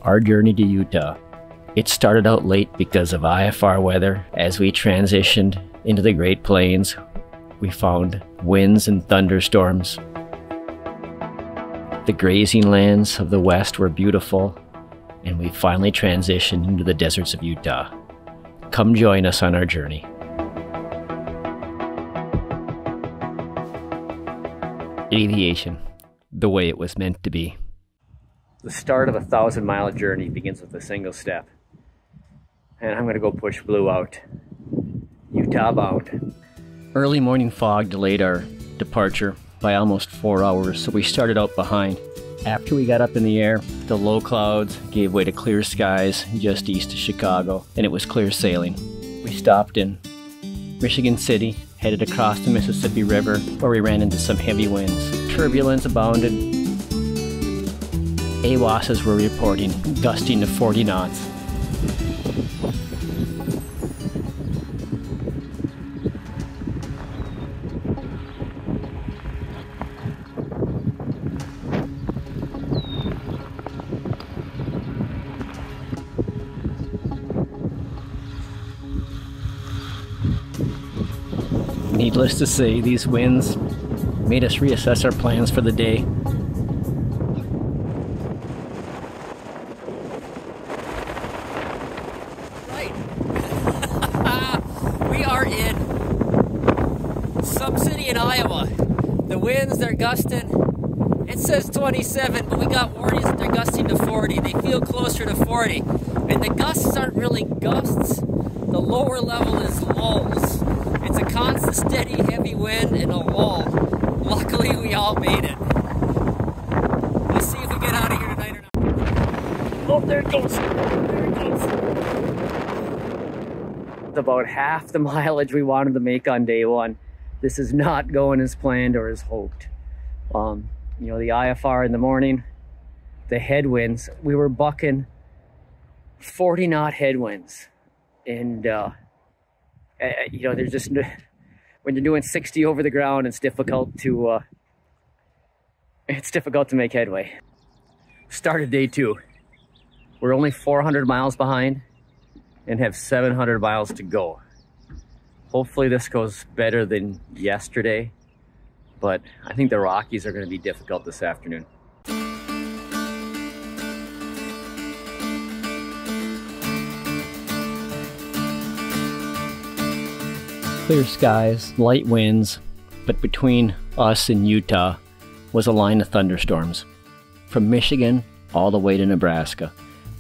Our journey to Utah. It started out late because of IFR weather. As we transitioned into the Great Plains, we found winds and thunderstorms. The grazing lands of the west were beautiful, and we finally transitioned into the deserts of Utah. Come join us on our journey. Aviation, the way it was meant to be. The start of a 1,000-mile journey begins with a single step. And I'm gonna go push Blue out. Utah bound. Early morning fog delayed our departure by almost 4 hours, so we started out behind. After we got up in the air, the low clouds gave way to clear skies just east of Chicago, and it was clear sailing. We stopped in Michigan City, headed across the Mississippi River, where we ran into some heavy winds. Turbulence abounded. AWOSs were reporting gusting to 40 knots. Needless to say, these winds made us reassess our plans for the day. Right. We are in some city in Iowa. The winds, they're gusting. It says 27, but we got warnings that they're gusting to 40. They feel closer to 40. And the gusts aren't really gusts. The lower level is lulls. It's a constant, steady, heavy wind and a lull. Luckily, we all made it. Let's see if we get out of here tonight or not. Oh, there it goes. There it goes. It's about half the mileage we wanted to make on day one. This is not going as planned or as hoped. You know, the IFR in the morning, the headwinds, we were bucking 40-knot headwinds. And, you know, there's just, when you're doing 60 over the ground, it's difficult to make headway. Started day 2. We're only 400 miles behind and have 700 miles to go. Hopefully this goes better than yesterday, but I think the Rockies are going to be difficult this afternoon. Clear skies, light winds, but between us and Utah was a line of thunderstorms. From Michigan all the way to Nebraska,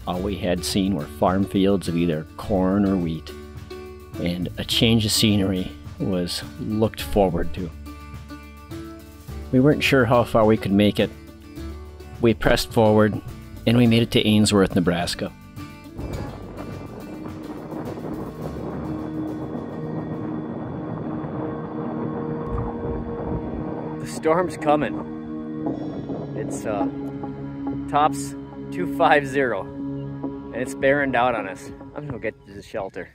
all we had seen were farm fields of either corn or wheat, and a change of scenery was looked forward to. We weren't sure how far we could make it. We pressed forward, and we made it to Ainsworth, Nebraska. Storm's coming. It's tops 250 and it's bearing down on us. I'm gonna get to the shelter.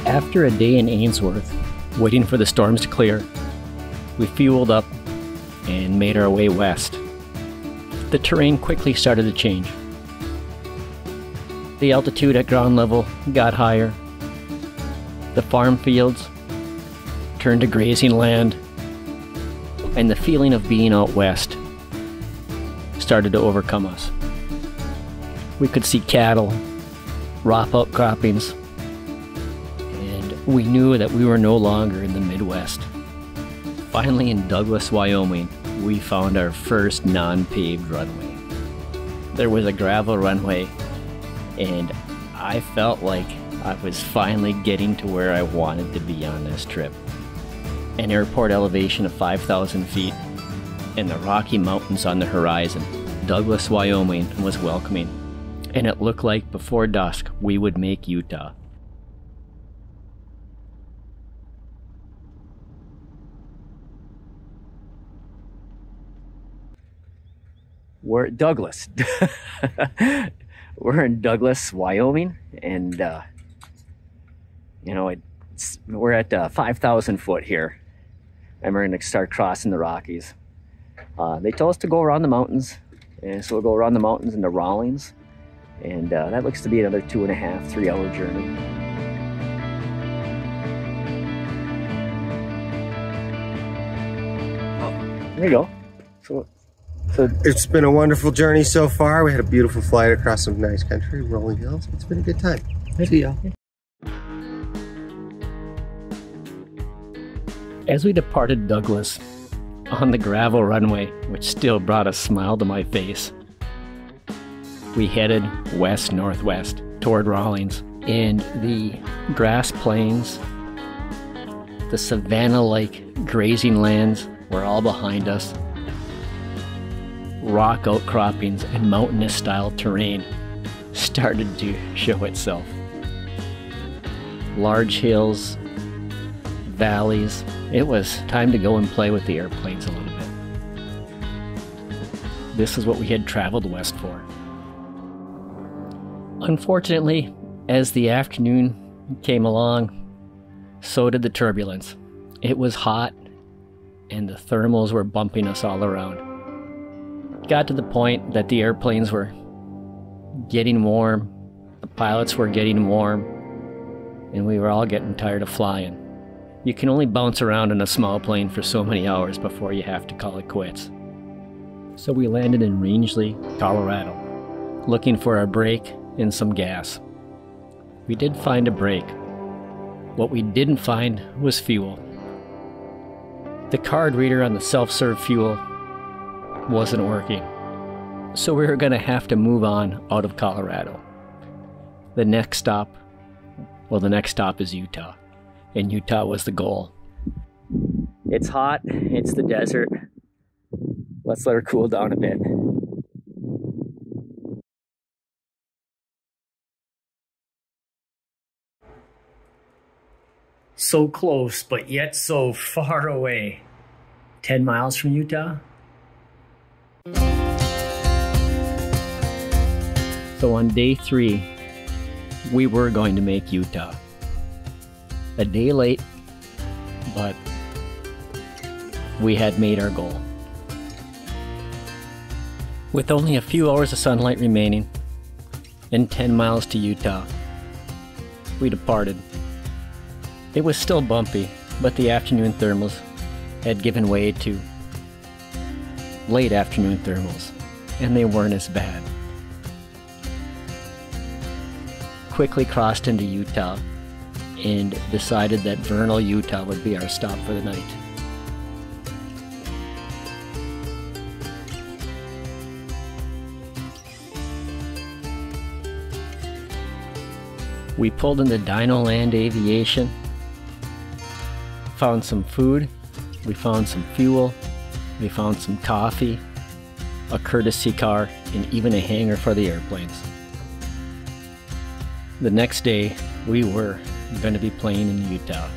After a day in Ainsworth, waiting for the storms to clear, we fueled up and made our way west. The terrain quickly started to change. The altitude at ground level got higher. The farm fields turned to grazing land, and the feeling of being out west started to overcome us. We could see cattle, rough outcroppings, we knew that we were no longer in the Midwest. Finally, in Douglas, Wyoming, we found our first non-paved runway. There was a gravel runway, and I felt like I was finally getting to where I wanted to be on this trip. An airport elevation of 5,000 feet and the Rocky Mountains on the horizon. Douglas, Wyoming was welcoming, and it looked like before dusk we would make Utah. We're at Douglas. We're in Douglas, Wyoming, and we're at 5,000 foot here, and we're going to start crossing the Rockies. They told us to go around the mountains, and so we'll go around the mountains into Rawlins, and that looks to be another 2.5, 3 hour journey. Oh, there you go. So it's been a wonderful journey so far. We had a beautiful flight across some nice country, rolling hills. It's been a good time. See ya. As we departed Douglas on the gravel runway, which still brought a smile to my face, we headed west-northwest toward Rawlins, and the grass plains, the savanna-like grazing lands were all behind us. Rock outcroppings and mountainous style terrain started to show itself. Large hills, valleys. It was time to go and play with the airplanes a little bit. This is what we had traveled west for. Unfortunately, as the afternoon came along, so did the turbulence. It was hot and the thermals were bumping us all around. Got to the point that the airplanes were getting warm, the pilots were getting warm, and we were all getting tired of flying. You can only bounce around in a small plane for so many hours before you have to call it quits. So we landed in Rangeley, Colorado, looking for a break and some gas. We did find a break. What we didn't find was fuel. The card reader on the self-serve fuel wasn't working, so we were going to have to move on out of Colorado. The next stop is Utah, and Utah was the goal. It's hot, it's the desert. Let's let her cool down a bit. So close, but yet so far away. 10 miles from Utah? So on day 3, we were going to make Utah. A day late, but we had made our goal. With only a few hours of sunlight remaining and 10 miles to Utah, we departed. It was still bumpy, but the afternoon thermals had given way to late afternoon thermals, and they weren't as bad. Quickly crossed into Utah and decided that Vernal, Utah would be our stop for the night. We pulled into Dino Land Aviation, found some food, we found some fuel, we found some coffee, a courtesy car, and even a hangar for the airplanes. The next day, we were going to be playing in Utah.